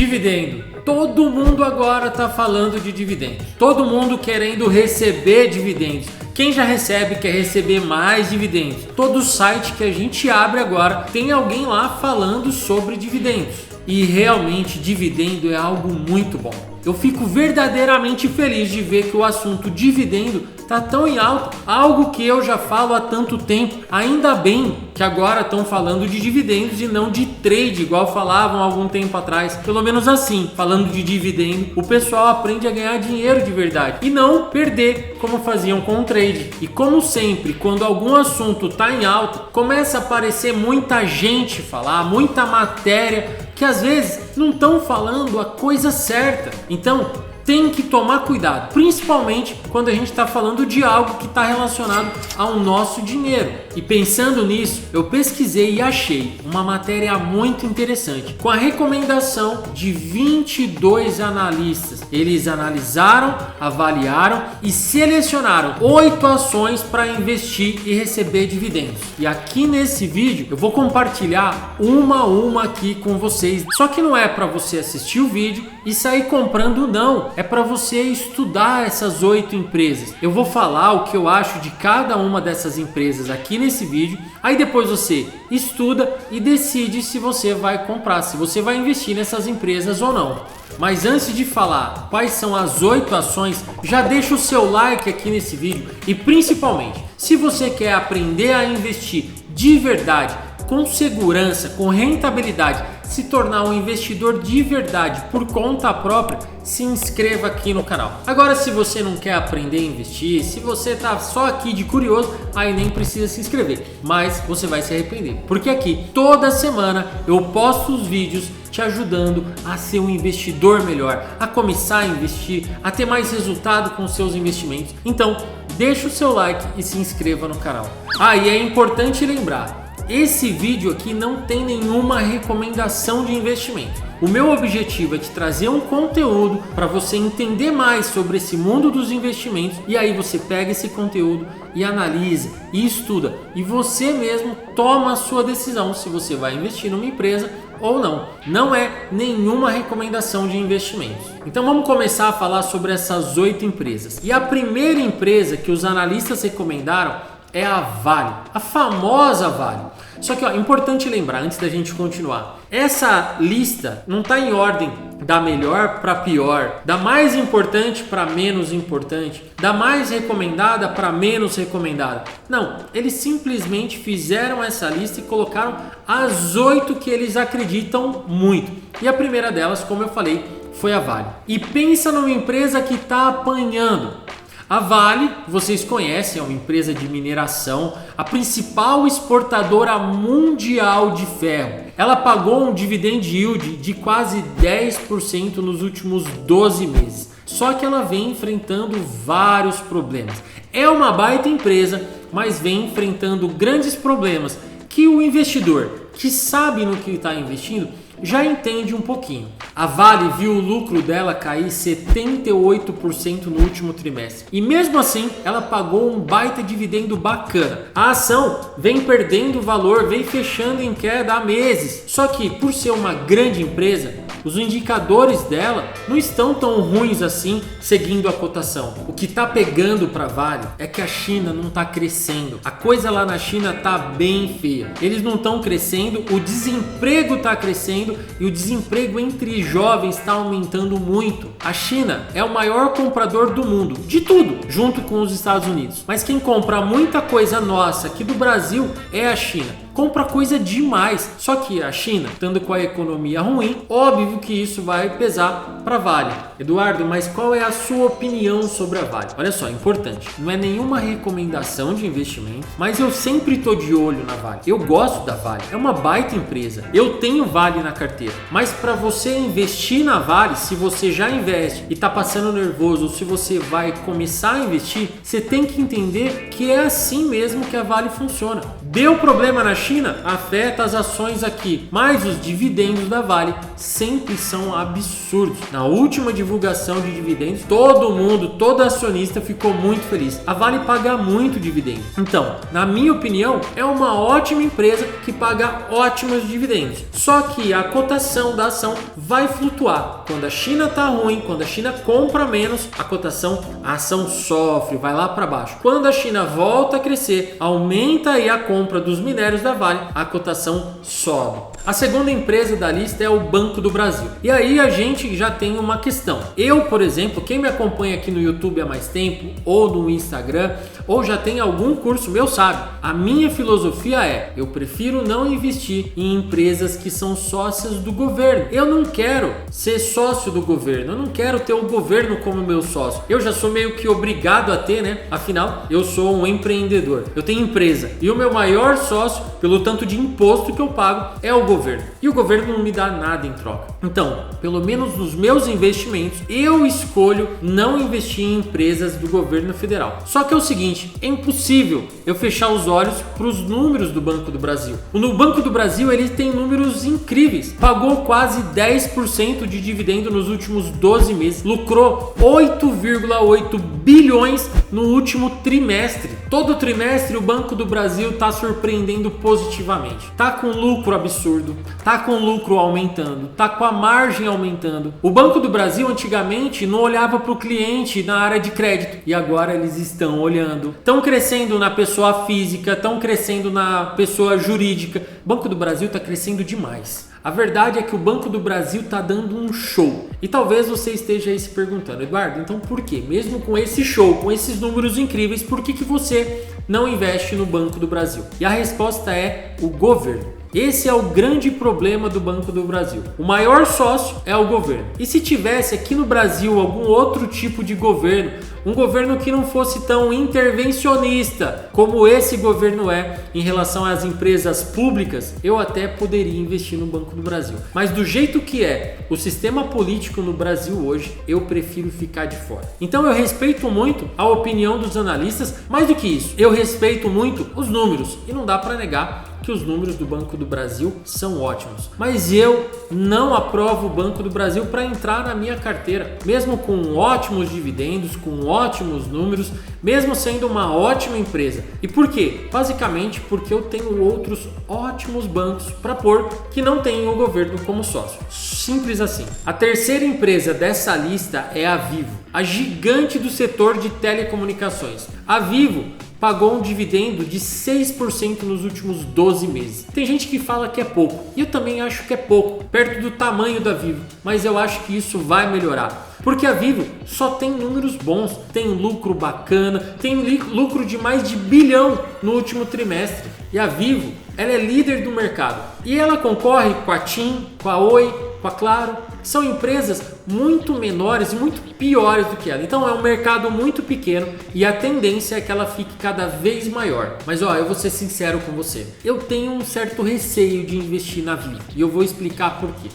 Dividendo. Todo mundo agora está falando de dividendos. Todo mundo querendo receber dividendos. Quem já recebe quer receber mais dividendos. Todo site que a gente abre agora tem alguém lá falando sobre dividendos. E realmente dividendo é algo muito bom. Eu fico verdadeiramente feliz de ver que o assunto dividendo está tão em alta, algo que eu já falo há tanto tempo. Ainda bem que agora estão falando de dividendos e não de trade, igual falavam há algum tempo atrás. Pelo menos assim, falando de dividendo, o pessoal aprende a ganhar dinheiro de verdade e não perder como faziam com o trade. E como sempre, quando algum assunto está em alta, começa a aparecer muita gente falar, muita matéria, que às vezes não estão falando a coisa certa. Então, tem que tomar cuidado, principalmente quando a gente está falando de algo que está relacionado ao nosso dinheiro. E pensando nisso, eu pesquisei e achei uma matéria muito interessante, com a recomendação de 22 analistas. Eles analisaram, avaliaram e selecionaram 8 ações para investir e receber dividendos. E aqui nesse vídeo eu vou compartilhar uma a uma aqui com vocês. Só que não é para você assistir o vídeo e sair comprando, não. É para você estudar essas 8 empresas. Eu vou falar o que eu acho de cada uma dessas empresas aqui nesse vídeo. Aí depois você estuda e decide se você vai comprar, se você vai investir nessas empresas ou não. Mas antes de falar quais são as 8 ações, já deixa o seu like aqui nesse vídeo. E principalmente, se você quer aprender a investir de verdade, com segurança, com rentabilidade, se tornar um investidor de verdade por conta própria, se inscreva aqui no canal. Agora, se você não quer aprender a investir, se você tá só aqui de curioso, aí nem precisa se inscrever, mas você vai se arrepender, porque aqui toda semana eu posto os vídeos te ajudando a ser um investidor melhor, a começar a investir, a ter mais resultado com seus investimentos. Então, deixa o seu like e se inscreva no canal. E é importante lembrar, esse vídeo aqui não tem nenhuma recomendação de investimento. O meu objetivo é te trazer um conteúdo para você entender mais sobre esse mundo dos investimentos, e aí você pega esse conteúdo e analisa e estuda, e você mesmo toma a sua decisão se você vai investir numa empresa ou não. Não é nenhuma recomendação de investimentos. Então vamos começar a falar sobre essas 8 empresas. E a primeira empresa que os analistas recomendaram é a Vale, a famosa Vale. Só que importante lembrar, antes da gente continuar, essa lista não está em ordem da melhor para pior, da mais importante para menos importante, da mais recomendada para menos recomendada. Não, eles simplesmente fizeram essa lista e colocaram as 8 que eles acreditam muito. E a primeira delas, como eu falei, foi a Vale. E pensa numa empresa que está apanhando. A Vale, vocês conhecem, é uma empresa de mineração, a principal exportadora mundial de ferro. Ela pagou um dividend yield de quase 10% nos últimos 12 meses. Só que ela vem enfrentando vários problemas. É uma baita empresa, mas vem enfrentando grandes problemas que o investidor que sabe no que está investindo já entende um pouquinho. A Vale viu o lucro dela cair 78% no último trimestre. E mesmo assim, ela pagou um baita dividendo bacana. A ação vem perdendo valor, vem fechando em queda há meses. Só que, por ser uma grande empresa, os indicadores dela não estão tão ruins assim, seguindo a cotação. O que está pegando para a Vale é que a China não está crescendo. A coisa lá na China está bem feia. Eles não estão crescendo, o desemprego está crescendo e o desemprego entre jovens está aumentando muito. A China é o maior comprador do mundo, de tudo, junto com os Estados Unidos. Mas quem compra muita coisa nossa aqui do Brasil é a China. Compra coisa demais. Só que a China, estando com a economia ruim, óbvio que isso vai pesar para a Vale. Eduardo, mas qual é a sua opinião sobre a Vale? Olha só, importante. Não é nenhuma recomendação de investimento, mas eu sempre estou de olho na Vale. Eu gosto da Vale. É uma baita empresa. Eu tenho Vale na carteira. Mas para você investir na Vale, se você já investe e está passando nervoso, ou se você vai começar a investir, você tem que entender que é assim mesmo que a Vale funciona. Deu problema na China? Afeta as ações aqui, mas os dividendos da Vale sempre são absurdos. Na última divulgação de dividendos, todo acionista ficou muito feliz. A Vale paga muito dividendo. Então, na minha opinião, é uma ótima empresa que paga ótimos dividendos. Só que a cotação da ação vai flutuar. Quando a China tá ruim, quando a China compra menos, a ação sofre, vai lá para baixo. Quando a China volta a crescer, aumenta aí a compra dos minérios da Vale, a cotação sobe. A segunda empresa da lista é o Banco do Brasil. E aí a gente já tem uma questão. Eu, por exemplo, quem me acompanha aqui no YouTube há mais tempo, ou no Instagram, ou já tem algum curso meu sabe, a minha filosofia é, eu prefiro não investir em empresas que são sócias do governo. Eu não quero ser sócio do governo, eu não quero ter o governo como meu sócio. Eu já sou meio que obrigado a ter, né? Afinal, eu sou um empreendedor, eu tenho empresa e o meu maior sócio, pelo tanto de imposto que eu pago, é o governo. E o governo não me dá nada em troca. Então, pelo menos nos meus investimentos, eu escolho não investir em empresas do governo federal. Só que é o seguinte, é impossível eu fechar os olhos para os números do Banco do Brasil. No Banco do Brasil, ele tem números incríveis. Pagou quase 10% de dividendo nos últimos 12 meses. Lucrou 8,8 bilhões no último trimestre. Todo trimestre o Banco do Brasil está surpreendendo positivamente. Tá com lucro absurdo, tá com lucro aumentando, tá com a margem aumentando. O Banco do Brasil antigamente não olhava para o cliente na área de crédito e agora eles estão olhando. Estão crescendo na pessoa física, estão crescendo na pessoa jurídica. O Banco do Brasil está crescendo demais. A verdade é que o Banco do Brasil está dando um show. E talvez você esteja aí se perguntando, Eduardo, então por quê? Mesmo com esse show, com esses números incríveis, por que você não investe no Banco do Brasil? E a resposta é o governo. Esse é o grande problema do Banco do Brasil. O maior sócio é o governo. E se tivesse aqui no Brasil algum outro tipo de governo, um governo que não fosse tão intervencionista como esse governo é em relação às empresas públicas, eu até poderia investir no Banco do Brasil. Mas do jeito que é o sistema político no Brasil hoje, eu prefiro ficar de fora. Então eu respeito muito a opinião dos analistas, mais do que isso, eu respeito muito os números e não dá para negar que os números do Banco do Brasil são ótimos. Mas eu não aprovo o Banco do Brasil para entrar na minha carteira, mesmo com ótimos dividendos, com ótimos números, mesmo sendo uma ótima empresa. E por quê? Basicamente porque eu tenho outros ótimos bancos para pôr que não tem o governo como sócio. Simples assim. A terceira empresa dessa lista é a Vivo, a gigante do setor de telecomunicações. A Vivo pagou um dividendo de 6% nos últimos 12 meses. Tem gente que fala que é pouco, e eu também acho que é pouco, perto do tamanho da Vivo, mas eu acho que isso vai melhorar. Porque a Vivo só tem números bons, tem lucro bacana, tem lucro de mais de bilhão no último trimestre. E a Vivo, ela é líder do mercado. E ela concorre com a TIM, com a Oi, com a Claro. São empresas muito menores e muito piores do que ela. Então é um mercado muito pequeno e a tendência é que ela fique cada vez maior. Mas eu vou ser sincero com você. Eu tenho um certo receio de investir na Vivo e eu vou explicar por quê.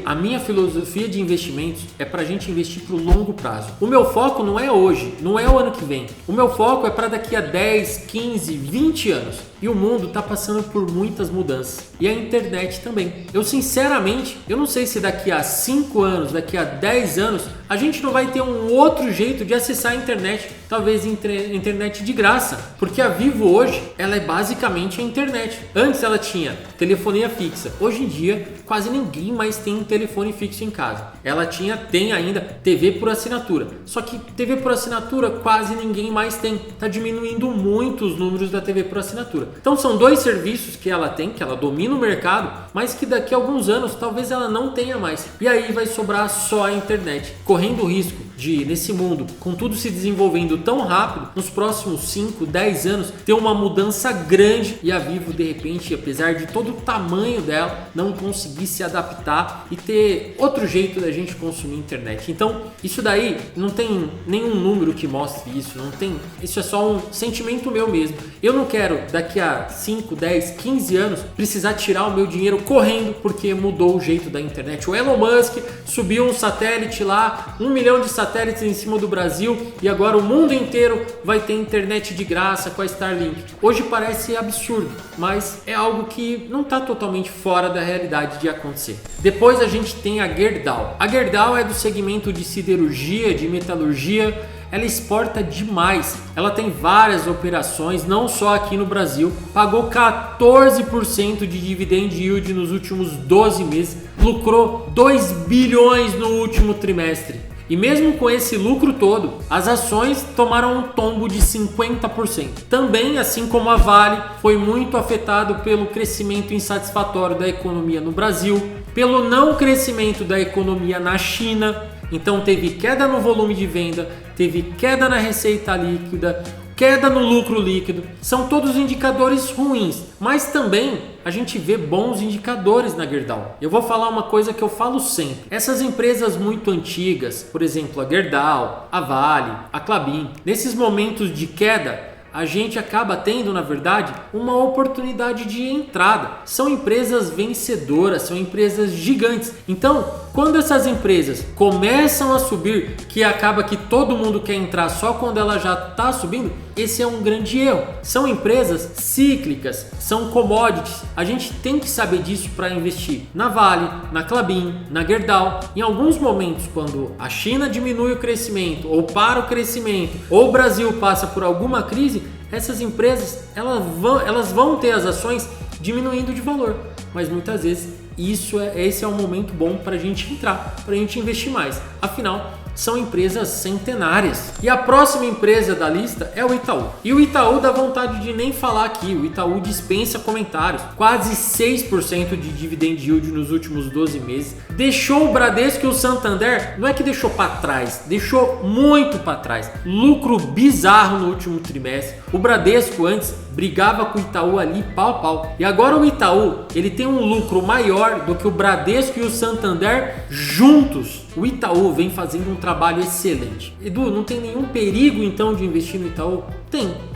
A minha filosofia de investimentos é para a gente investir para o longo prazo. O meu foco não é hoje, não é o ano que vem. O meu foco é para daqui a 10, 15, 20 anos. E o mundo está passando por muitas mudanças. E a internet também. Eu sinceramente, eu não sei se daqui a 5 anos, daqui a 10 anos, a gente não vai ter um outro jeito de acessar a internet, talvez internet de graça, porque a Vivo hoje, ela é basicamente a internet. Antes ela tinha telefonia fixa, hoje em dia quase ninguém mais tem um telefone fixo em casa. Ela tem ainda TV por assinatura, só que TV por assinatura quase ninguém mais tem, tá diminuindo muito os números da TV por assinatura. Então são dois serviços que ela tem, que ela domina o mercado, mas que daqui a alguns anos talvez ela não tenha mais, e aí vai sobrar só a internet, correndo o risco de, nesse mundo, com tudo se desenvolvendo tão rápido, nos próximos 5, 10 anos, ter uma mudança grande e a Vivo, de repente, apesar de todo o tamanho dela, não conseguir se adaptar e ter outro jeito da gente consumir internet. Então, isso daí não tem nenhum número que mostre isso, isso é só um sentimento meu mesmo. Eu não quero, daqui a 5, 10, 15 anos, precisar tirar o meu dinheiro correndo porque mudou o jeito da internet. O Elon Musk subiu um satélite lá, 1 milhão de satélites em cima do Brasil e agora o mundo inteiro vai ter internet de graça com a Starlink. Hoje parece absurdo, mas é algo que não está totalmente fora da realidade de acontecer. Depois a gente tem a Gerdau. A Gerdau é do segmento de siderurgia, de metalurgia. Ela exporta demais, ela tem várias operações, não só aqui no Brasil, pagou 14% de dividend yield nos últimos 12 meses, lucrou 2 bilhões no último trimestre. E mesmo com esse lucro todo, as ações tomaram um tombo de 50%. Também, assim como a Vale, foi muito afetado pelo crescimento insatisfatório da economia no Brasil, pelo não crescimento da economia na China. Então teve queda no volume de venda, teve queda na receita líquida, queda no lucro líquido. São todos indicadores ruins, mas também a gente vê bons indicadores na Gerdau. Eu vou falar uma coisa que eu falo sempre. Essas empresas muito antigas, por exemplo, a Gerdau, a Vale, a Klabin, nesses momentos de queda, a gente acaba tendo, na verdade, uma oportunidade de entrada. São empresas vencedoras, são empresas gigantes. Então, quando essas empresas começam a subir, que acaba que todo mundo quer entrar só quando ela já está subindo, esse é um grande erro. São empresas cíclicas, são commodities. A gente tem que saber disso para investir na Vale, na Klabin, na Gerdau. Em alguns momentos, quando a China diminui o crescimento, ou para o crescimento, ou o Brasil passa por alguma crise, essas empresas elas vão ter as ações diminuindo de valor. Mas muitas vezes esse é um momento bom para a gente entrar, para a gente investir mais. Afinal, são empresas centenárias. E a próxima empresa da lista é o Itaú. E o Itaú dá vontade de nem falar aqui. O Itaú dispensa comentários. Quase 6% de dividend yield nos últimos 12 meses. Deixou o Bradesco e o Santander, não é que deixou para trás, deixou muito para trás. Lucro bizarro no último trimestre. O Bradesco antes brigava com o Itaú ali pau a pau. E agora o Itaú, ele tem um lucro maior do que o Bradesco e o Santander juntos. O Itaú vem fazendo um trabalho excelente. Edu, não tem nenhum perigo então de investir no Itaú?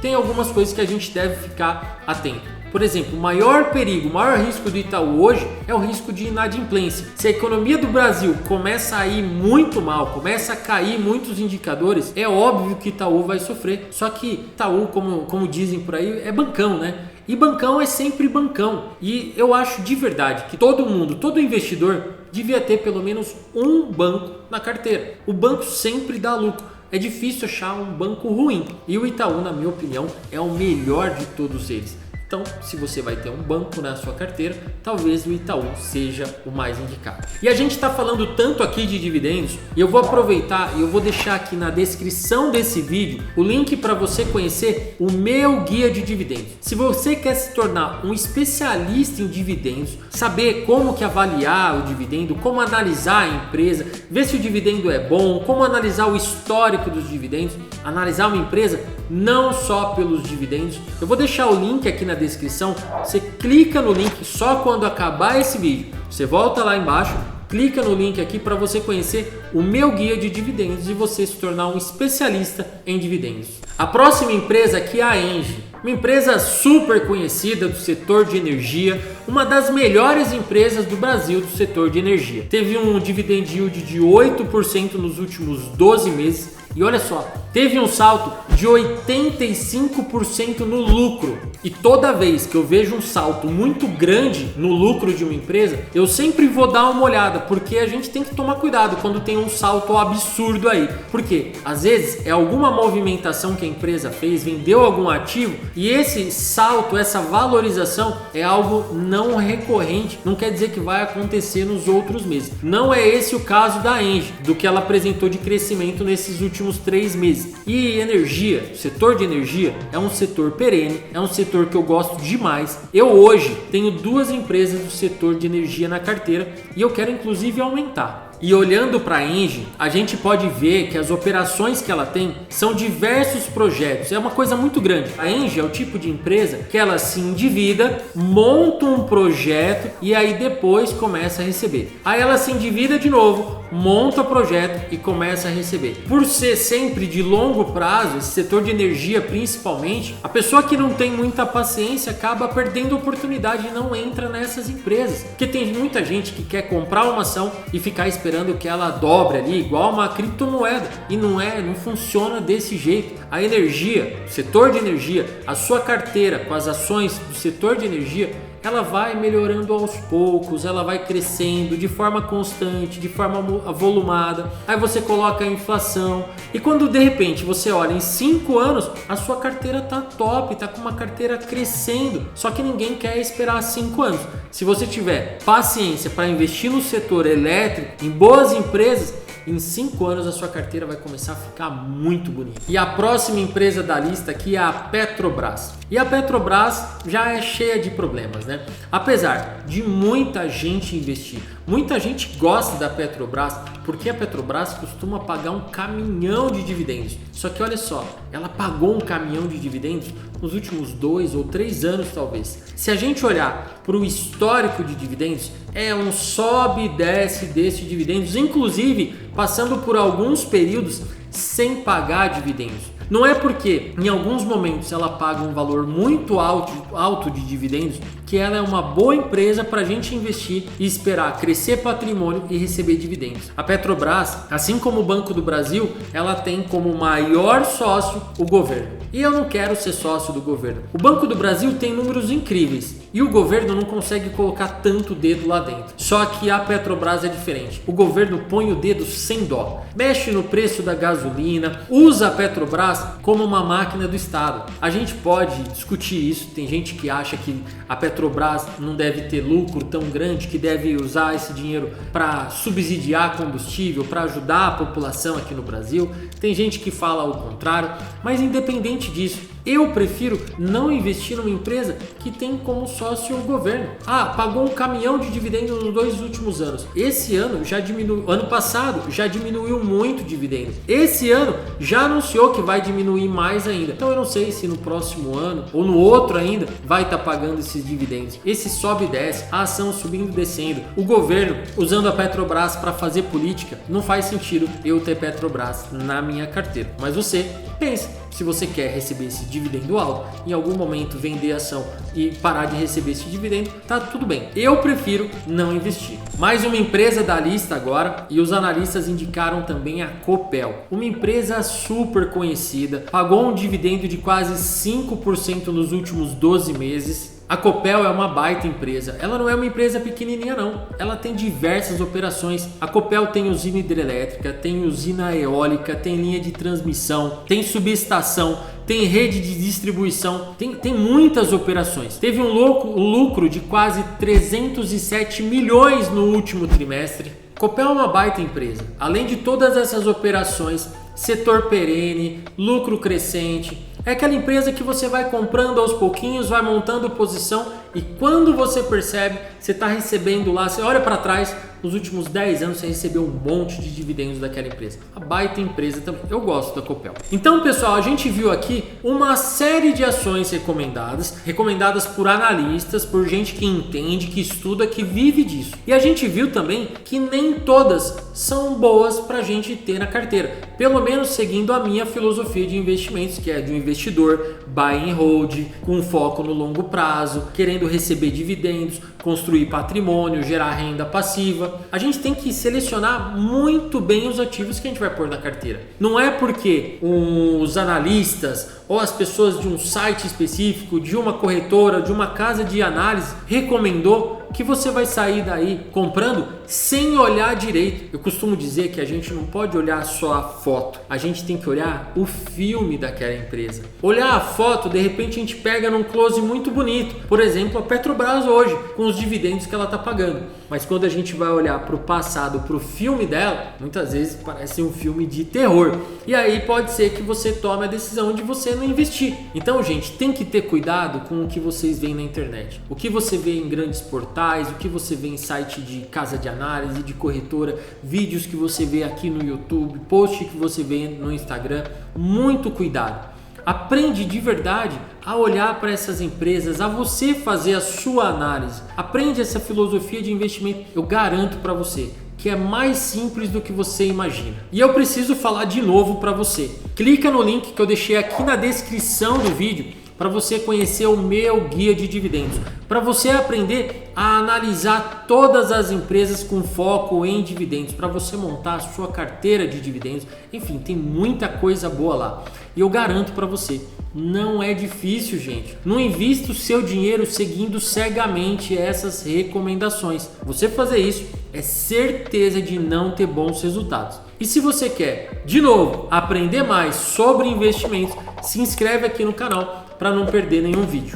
Tem algumas coisas que a gente deve ficar atento. Por exemplo, o maior perigo, o maior risco do Itaú hoje é o risco de inadimplência. Se a economia do Brasil começa a ir muito mal, começa a cair muitos indicadores, é óbvio que Itaú vai sofrer. Só que Itaú, como dizem por aí, é bancão, né? E bancão é sempre bancão. E eu acho de verdade que todo investidor devia ter pelo menos um banco na carteira. O banco sempre dá lucro. É difícil achar um banco ruim. E o Itaú, na minha opinião, é o melhor de todos eles. Então, se você vai ter um banco na sua carteira, talvez o Itaú seja o mais indicado. E a gente está falando tanto aqui de dividendos, e eu vou aproveitar e eu vou deixar aqui na descrição desse vídeo o link para você conhecer o meu guia de dividendos. Se você quer se tornar um especialista em dividendos, saber como que avaliar o dividendo, como analisar a empresa, ver se o dividendo é bom, como analisar o histórico dos dividendos, analisar uma empresa não só pelos dividendos, eu vou deixar o link aqui na descrição. Você clica no link só quando acabar esse vídeo. Você volta lá embaixo, clica no link aqui para você conhecer o meu guia de dividendos e você se tornar um especialista em dividendos. A próxima empresa aqui é a Engie, uma empresa super conhecida do setor de energia, uma das melhores empresas do Brasil do setor de energia. Teve um dividend yield de 8% nos últimos 12 meses. E olha só, teve um salto de 85% no lucro. E toda vez que eu vejo um salto muito grande no lucro de uma empresa, eu sempre vou dar uma olhada, porque a gente tem que tomar cuidado quando tem um salto absurdo aí. Porque às vezes é alguma movimentação que a empresa fez, vendeu algum ativo, e esse salto, essa valorização é algo não recorrente. Não quer dizer que vai acontecer nos outros meses. Não é esse o caso da Engie, do que ela apresentou de crescimento nesses últimos 3 meses. E energia, o setor de energia é um setor perene, é um setor que eu gosto demais. Eu hoje tenho 2 empresas do setor de energia na carteira e eu quero inclusive aumentar. E olhando para a Engie, a gente pode ver que as operações que ela tem são diversos projetos, é uma coisa muito grande. A Engie é o tipo de empresa que ela se endivida, monta um projeto e aí depois começa a receber. Aí ela se endivida de novo, monta o projeto e começa a receber. Por ser sempre de longo prazo, esse setor de energia principalmente, a pessoa que não tem muita paciência acaba perdendo a oportunidade e não entra nessas empresas. Porque tem muita gente que quer comprar uma ação e ficar esperando esperando que ela dobre ali, igual uma criptomoeda. E não funciona desse jeito. A energia, o setor de energia, a sua carteira com as ações do setor de energia, ela vai melhorando aos poucos, ela vai crescendo de forma constante, de forma avolumada. Aí você coloca a inflação e quando de repente você olha em 5 anos, a sua carteira tá top, tá com uma carteira crescendo. Só que ninguém quer esperar 5 anos. Se você tiver paciência para investir no setor elétrico, em boas empresas, em 5 anos a sua carteira vai começar a ficar muito bonita. E a próxima empresa da lista aqui é a Petrobras. E a Petrobras já é cheia de problemas, né? Apesar de muita gente investir, muita gente gosta da Petrobras porque a Petrobras costuma pagar um caminhão de dividendos. Só que olha só, ela pagou um caminhão de dividendos nos últimos 2 ou 3 anos talvez. Se a gente olhar para o histórico de dividendos, é um sobe e desce desse dividendos, inclusive passando por alguns períodos sem pagar dividendos. Não é porque em alguns momentos ela paga um valor muito alto de dividendos que ela é uma boa empresa para a gente investir e esperar crescer patrimônio e receber dividendos. A Petrobras, assim como o Banco do Brasil, ela tem como maior sócio o governo. E eu não quero ser sócio do governo. O Banco do Brasil tem números incríveis e o governo não consegue colocar tanto dedo lá dentro. Só que a Petrobras é diferente. O governo põe o dedo sem dó, mexe no preço da gasolina, usa a Petrobras como uma máquina do Estado. A gente pode discutir isso, tem gente que acha que a Petrobras não deve ter lucro tão grande, que deve usar esse dinheiro para subsidiar combustível, para ajudar a população aqui no Brasil. Tem gente que fala o contrário, mas independente disso, eu prefiro não investir numa empresa que tem como sócio o governo. Pagou um caminhão de dividendos nos 2 últimos anos. Esse ano já diminuiu, ano passado já diminuiu muito o dividendo. Esse ano já anunciou que vai diminuir mais ainda. Então eu não sei se no próximo ano ou no outro ainda vai estar pagando esses dividendos. Esse sobe e desce, a ação subindo e descendo. O governo usando a Petrobras para fazer política, não faz sentido eu ter Petrobras na minha carteira. Mas você pensa, se você quer receber esse dividendo alto, em algum momento vender a ação e parar de receber esse dividendo, tá tudo bem. Eu prefiro não investir. Mais uma empresa da lista agora, e os analistas indicaram também a Copel, uma empresa super conhecida, pagou um dividendo de quase 5% nos últimos 12 meses. A Copel é uma baita empresa, ela não é uma empresa pequenininha não, ela tem diversas operações. A Copel tem usina hidrelétrica, tem usina eólica, tem linha de transmissão, tem subestação, tem rede de distribuição, tem muitas operações. Teve um lucro de quase 307 milhões no último trimestre. Copel é uma baita empresa, além de todas essas operações, setor perene, lucro crescente. É aquela empresa que você vai comprando aos pouquinhos, vai montando posição e quando você percebe, você está recebendo lá, você olha para trás, nos últimos 10 anos você recebeu um monte de dividendos daquela empresa. A baita empresa também, eu gosto da Copel. Então pessoal, a gente viu aqui uma série de ações recomendadas por analistas, por gente que entende, que estuda, que vive disso. E a gente viu também que nem todas são boas para a gente ter na carteira, pelo menos seguindo a minha filosofia de investimentos, que é de um investidor buy and hold, com foco no longo prazo, querendo receber dividendos, construir patrimônio, gerar renda passiva. A gente tem que selecionar muito bem os ativos que a gente vai pôr na carteira. Não é porque os analistas ou as pessoas de um site específico, de uma corretora, de uma casa de análise recomendou que você vai sair daí comprando sem olhar direito. Eu costumo dizer que a gente não pode olhar só a foto, a gente tem que olhar o filme daquela empresa. Olhar a foto, de repente a gente pega num close muito bonito, por exemplo a Petrobras hoje, com os dividendos que ela está pagando. Mas quando a gente vai olhar para o passado, para o filme dela, muitas vezes parece um filme de terror. E aí pode ser que você tome a decisão de você não investir. Então, gente, tem que ter cuidado com o que vocês veem na internet. O que você vê em grandes portais, o que você vê em site de casa de análise, de corretora, vídeos que você vê aqui no YouTube, post que você vê no Instagram. Muito cuidado. Aprende de verdade a olhar para essas empresas, a você fazer a sua análise. Aprende essa filosofia de investimento. Eu garanto para você que é mais simples do que você imagina. E eu preciso falar de novo para você. Clica no link que eu deixei aqui na descrição do vídeo para você conhecer o meu guia de dividendos, para você aprender a analisar todas as empresas com foco em dividendos para você montar a sua carteira de dividendos. Enfim, tem muita coisa boa lá. E eu garanto para você, não é difícil, gente. Não invista o seu dinheiro seguindo cegamente essas recomendações. Você fazer isso é certeza de não ter bons resultados. E se você quer, de novo, aprender mais sobre investimentos, se inscreve aqui no canal para não perder nenhum vídeo.